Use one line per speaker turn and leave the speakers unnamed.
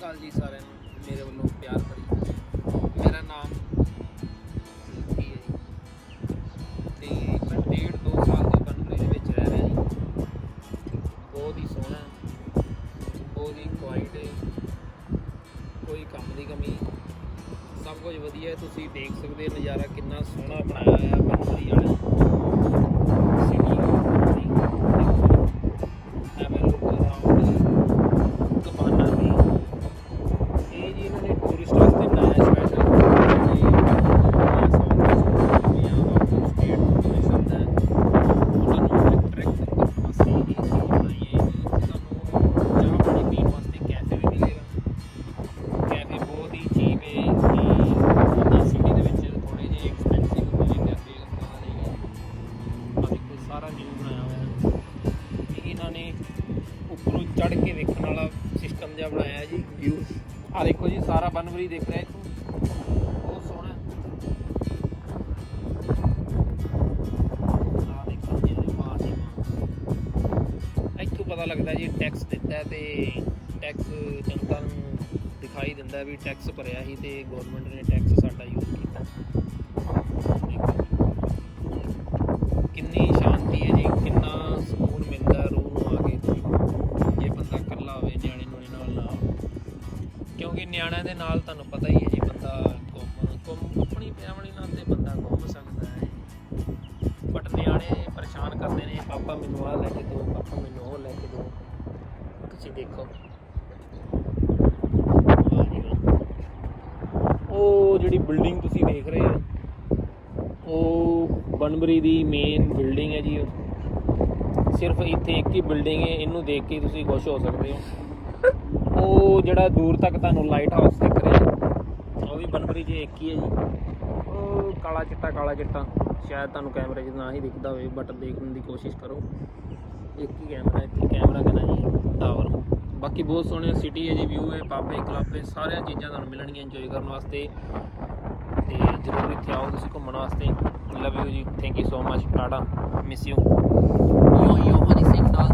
ਅਕਾਲ ਜੀ ਸਾਰਿਆਂ ਨੂੰ ਮੇਰੇ ਵੱਲੋਂ ਪਿਆਰ ਭਰੀ। ਮੇਰਾ ਨਾਮ ਕੀ ਹੈ ਜੀ ਤੇ ਮੈਂ 1.5-2 ਸਾਲ ਤੋਂ ਬੰਬਰੀ ਦੇ ਵਿੱਚ ਰਹਿ ਰਿਹਾ ਜੀ। ਬਹੁਤ ਹੀ ਸੋਹਣਾ, ਬਹੁਤ ਹੀ ਕੁਆਇਟ ਹੈ, ਕੋਈ ਕੰਮ ਦੀ ਕਮੀ, ਸਭ ਕੁਝ ਵਧੀਆ। ਤੁਸੀਂ ਦੇਖ ਸਕਦੇ ਹੋ ਨਜ਼ਾਰਾ ਕਿੰਨਾ ਸੋਹਣਾ ਬਣਾਇਆ ਆ ਬੰਬਰੀ ਵਾਲਾ ਸਿਟੀ। ਐਵੇਂ ਲੋਕ ਅਰਾਊਂਡ ਕਬਾਨਾ ਵੀ ਇਹ ਜੀ ਇਹਨਾਂ ਨੇ ਟੂਰਿਸਟ ਵਾਸਤੇ ਬਣਾਇਆ ਸਪੈਸ਼ਲ। ਉੱਪਰੋਂ ਚੜ੍ਹ ਕੇ ਵੇਖਣ ਵਾਲਾ ਸਿਸਟਮ ਜਿਹਾ ਬਣਾਇਆ ਜੀ ਵਿਊ। ਆਹ ਦੇਖੋ ਜੀ ਸਾਰਾ ਬੰਬਰੀ ਦਿਖ ਰਿਹਾ ਇੱਥੋਂ, ਬਹੁਤ ਸੋਹਣਾ। ਆਹ ਦੇਖੋ ਜੀ ਇੱਥੋਂ ਪਤਾ ਲੱਗਦਾ ਜੀ ਟੈਕਸ ਦਿੱਤਾ ਤੇ ਟੈਕਸ ਜਨਤਾ ਨੂੰ ਦਿਖਾਈ ਦਿੰਦਾ ਵੀ ਟੈਕਸ ਭਰਿਆ ਸੀ ਤੇ ਗੌਰਮੈਂਟ ਨੇ ਟੈਕਸ ਸਾਡਾ ਯੂਜ਼ ਕੀਤਾ। ਕਿੰਨੀ ਸ਼ਾਂਤੀ ਹੈ ਜੀ, ਕਿੰਨਾ ਸਕੂਨ ਮਿਲਦਾ ਰੂਹ ਨੂੰ ਆ ਕੇ। ਜੇ ਬੰਦਾ ਇਕੱਲਾ ਹੋਵੇ, ਨਿਆਣੇ ਨੂਣੇ ਨਾਲ ਨਾ ਹੋਵੇ, ਕਿਉਂਕਿ ਨਿਆਣਿਆਂ ਦੇ ਨਾਲ ਤੁਹਾਨੂੰ ਪਤਾ ਹੀ ਹੈ ਜੀ ਬੰਦਾ ਘੁੰਮ ਆਪਣੀ ਫੈਮਿਲੀ ਨਾਲ ਤੇ ਬੰਦਾ ਘੁੰਮ ਸਕਦਾ ਹੈ, ਬਟ ਨਿਆਣੇ ਪਰੇਸ਼ਾਨ ਕਰਦੇ ਨੇ, ਪਾਪਾ ਮੈਨੂੰ ਆਹ ਲੈ ਕੇ ਦਿਓ, ਪਾਪਾ ਮੈਨੂੰ ਉਹ ਲੈ ਕੇ ਦਿਓ। ਤੁਸੀਂ ਦੇਖੋ ਉਹ ਜਿਹੜੀ ਬਿਲਡਿੰਗ ਤੁਸੀਂ ਦੇਖ ਰਹੇ ਹੋ ਉਹ ਬੰਬਰੀ ਦੀ ਮੇਨ ਬਿਲਡਿੰਗ ਹੈ ਜੀ। ਸਿਰਫ ਇੱਥੇ ਇੱਕ ਹੀ ਬਿਲਡਿੰਗ ਹੈ, ਇਹਨੂੰ ਦੇਖ ਕੇ ਤੁਸੀਂ ਖੁਸ਼ ਹੋ ਸਕਦੇ ਹੋ। ਉਹ ਜਿਹੜਾ ਦੂਰ ਤੱਕ ਤੁਹਾਨੂੰ ਲਾਈਟ ਹਾਊਸ ਦਿਖ ਰਿਹਾ ਉਹ ਵੀ ਬੰਬਰੀ 'ਚ ਇੱਕ ਹੀ ਹੈ ਜੀ। ਉਹ ਕਾਲਾ ਚਿੱਟਾ ਸ਼ਾਇਦ ਤੁਹਾਨੂੰ ਕੈਮਰੇ 'ਚ ਨਾ ਹੀ ਦਿਖਦਾ ਹੋਵੇ, ਬਟ ਦੇਖਣ ਦੀ ਕੋਸ਼ਿਸ਼ ਕਰੋ। ਇੱਕ ਹੀ ਕੈਮਰਾ, ਇੱਥੇ ਕੈਮਰਾ ਕਹਿੰਦਾ ਜੀ ਟਾਵਰ। ਬਾਕੀ ਬਹੁਤ ਸੋਹਣੀ ਸਿਟੀ ਹੈ ਜੀ, ਵਿਊ ਹੈ, ਪਾਪੇ ਕਲੱਬ ਹੈ, ਸਾਰੀਆਂ ਚੀਜ਼ਾਂ ਤੁਹਾਨੂੰ ਮਿਲਣਗੀਆਂ ਇੰਜੋਏ ਕਰਨ ਵਾਸਤੇ। ਤੇ ਜ਼ਰੂਰ ਇੱਥੇ ਆਓ ਤੁਸੀਂ ਘੁੰਮਣ ਵਾਸਤੇ। ਲਵ ਯੂ ਜੀ, thank you so much, Tata, miss you. ਯੋ ਹਨੀ ਸਿੰਘ ਨਾਲ